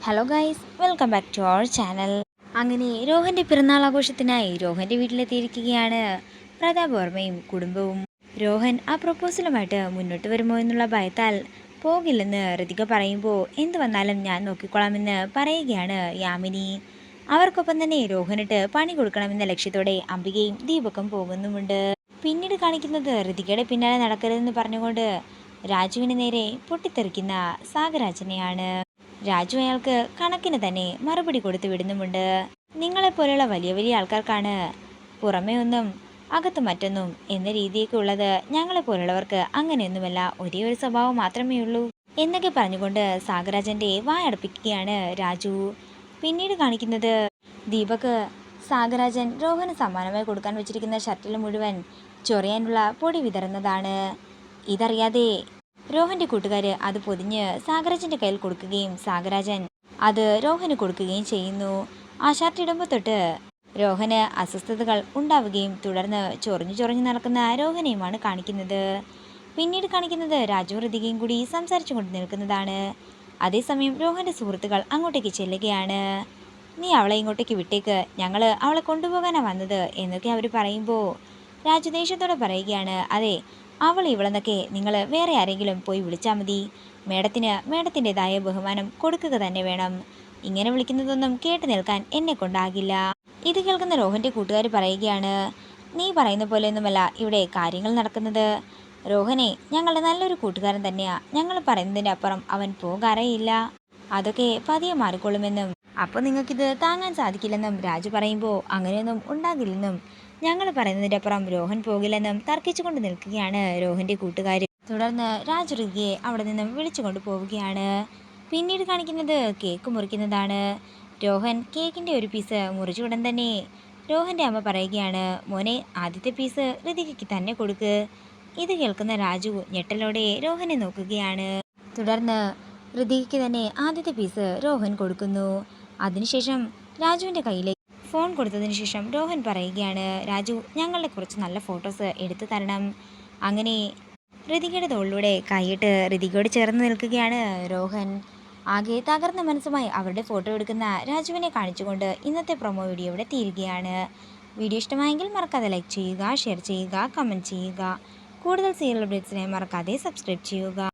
Hello guys, welcome back to our channel. അങ്ങനെ രോഹൻ്റെ പിറന്നാൾ ആഘോഷത്തിനായി രോഹൻ്റെ വീട്ടിലെത്തിയിരിക്കുകയാണ് പ്രതാപ് വർമ്മയും കുടുംബവും. രോഹൻ ആ പ്രൊപ്പോസലുമായിട്ട് മുന്നോട്ട് വരുമോ എന്നുള്ള ഭയത്താൽ പോകില്ലെന്ന് ഋതിക പറയുമ്പോൾ എന്ത് വന്നാലും ഞാൻ നോക്കിക്കൊള്ളാമെന്ന് പറയുകയാണ് യാമിനി. അവർക്കൊപ്പം തന്നെ രോഹനിട്ട് പണി കൊടുക്കണമെന്ന ലക്ഷ്യത്തോടെ അംബികയും ദീപക്കും പോകുന്നുമുണ്ട്. പിന്നീട് കാണിക്കുന്നത് ഋതികയുടെ പിന്നാലെ നടക്കരുതെന്ന് പറഞ്ഞുകൊണ്ട് രാജുവിന് നേരെ പൊട്ടിത്തെറിക്കുന്ന സാഗരാജനെയാണ്. രാജു അയാൾക്ക് കണക്കിന് തന്നെ മറുപടി കൊടുത്തു വിടുന്നുമുണ്ട്. നിങ്ങളെപ്പോലുള്ള വലിയ വലിയ ആൾക്കാർക്കാണ് പുറമേ ഒന്നും അകത്ത് മറ്റൊന്നും എന്ന രീതിയൊക്കെ ഉള്ളത്. ഞങ്ങളെപ്പോലുള്ളവർക്ക് അങ്ങനെയൊന്നുമല്ല, ഒരേ ഒരു സ്വഭാവം മാത്രമേ ഉള്ളൂ എന്നൊക്കെ പറഞ്ഞുകൊണ്ട് സാഗരാജൻ്റെ വായടപ്പിക്കുകയാണ് രാജു. പിന്നീട് കാണിക്കുന്നത് ദീപക് സാഗരാജൻ രോഹന് സമ്മാനമായി കൊടുക്കാൻ വെച്ചിരിക്കുന്ന ഷർട്ടിൽ മുഴുവൻ ചൊറിയാനുള്ള പൊടി വിതറുന്നതാണ്. ഇതറിയാതെ രോഹൻ്റെ കൂട്ടുകാർ അത് പൊതിഞ്ഞ് സാഗരാജൻ്റെ കയ്യിൽ കൊടുക്കുകയും സാഗരാജൻ അത് രോഹന് കൊടുക്കുകയും ചെയ്യുന്നു. ആ ഷർട്ട് ഇടുമ്പോൾ തൊട്ട് രോഹന് അസ്വസ്ഥതകൾ ഉണ്ടാവുകയും തുടർന്ന് ചൊറിഞ്ഞു ചൊറിഞ്ഞു നടക്കുന്ന രോഹനെയുമാണ് കാണിക്കുന്നത്. പിന്നീട് കാണിക്കുന്നത് രാജു ഋതികയും കൂടി സംസാരിച്ചു കൊണ്ട് നിൽക്കുന്നതാണ്. അതേസമയം രോഹൻ്റെ സുഹൃത്തുക്കൾ അങ്ങോട്ടേക്ക് ചെല്ലുകയാണ്. നീ അവളെ ഇങ്ങോട്ടേക്ക് വിട്ടേക്ക്, ഞങ്ങൾ അവളെ കൊണ്ടുപോകാനാണ് വന്നത് എന്നൊക്കെ അവർ പറയുമ്പോൾ രാജു ദേഷ്യത്തോടെ പറയുകയാണ്, അതെ അവൾ ഇവളെന്നൊക്കെ നിങ്ങൾ വേറെ ആരെങ്കിലും പോയി വിളിച്ചാൽ മതി. മേഡത്തിൻ്റെതായ ബഹുമാനം കൊടുക്കുക തന്നെ വേണം. ഇങ്ങനെ വിളിക്കുന്നതൊന്നും കേട്ട് നിൽക്കാൻ എന്നെ കൊണ്ടാകില്ല. ഇത് കേൾക്കുന്ന രോഹൻ്റെ കൂട്ടുകാർ പറയുകയാണ്, നീ പറയുന്ന പോലെയൊന്നുമല്ല ഇവിടെ കാര്യങ്ങൾ നടക്കുന്നത്. രോഹനെ ഞങ്ങളുടെ നല്ലൊരു കൂട്ടുകാരൻ തന്നെയാ. ഞങ്ങൾ പറയുന്നതിൻ്റെ അപ്പുറം അവൻ പോകാറേയില്ല. അതൊക്കെ പതിയെ മാറിക്കൊള്ളുമെന്നും അപ്പോൾ നിങ്ങൾക്കിത് താങ്ങാൻ സാധിക്കില്ലെന്നും രാജു പറയുമ്പോൾ അങ്ങനെയൊന്നും ഉണ്ടാകില്ലെന്നും ഞങ്ങൾ പറയുന്നതിൻ്റെ അപ്പുറം രോഹൻ പോകില്ലെന്നും തർക്കിച്ചുകൊണ്ട് നിൽക്കുകയാണ് രോഹൻ്റെ കൂട്ടുകാർ. തുടർന്ന് രാജു ഋതികയെ അവിടെ നിന്നും വിളിച്ചുകൊണ്ട് പോവുകയാണ്. പിന്നീട് കാണിക്കുന്നത് കേക്ക് മുറിക്കുന്നതാണ്. രോഹൻ കേക്കിൻ്റെ ഒരു പീസ് മുറിച്ച ഉടൻ തന്നെ രോഹൻ്റെ അമ്മ പറയുകയാണ്, മോനെ ആദ്യത്തെ പീസ് ഋതികയ്ക്ക് തന്നെ കൊടുക്ക്. ഇത് കേൾക്കുന്ന രാജു ഞെട്ടലോടെ രോഹനെ നോക്കുകയാണ്. തുടർന്ന് ഋതികയ്ക്ക് തന്നെ ആദ്യത്തെ പീസ് രോഹൻ കൊടുക്കുന്നു. അതിനുശേഷം രാജുവിൻ്റെ കയ്യിലേക്ക് ഫോൺ കൊടുത്തതിന് ശേഷം രോഹൻ പറയുകയാണ്, രാജു ഞങ്ങളുടെ കുറച്ച് നല്ല ഫോട്ടോസ് എടുത്തു തരണം. അങ്ങനെ ഋതികയുടെ തോളിലൂടെ കൈയിട്ട് ഋതികയോട് ചേർന്ന് നിൽക്കുകയാണ് രോഹൻ. ആകെ തകർന്ന മനസ്സുമായി അവരുടെ ഫോട്ടോ എടുക്കുന്ന രാജുവിനെ കാണിച്ചുകൊണ്ട് ഇന്നത്തെ പ്രൊമോ വീഡിയോ ഇവിടെ തീരുകയാണ്. വീഡിയോ ഇഷ്ടമായെങ്കിൽ മറക്കാതെ ലൈക്ക് ചെയ്യുക, ഷെയർ ചെയ്യുക, കമൻറ്റ് ചെയ്യുക. കൂടുതൽ സീരിയൽ അപ്ഡേറ്റ്സിനെ മറക്കാതെ സബ്സ്ക്രൈബ് ചെയ്യുക.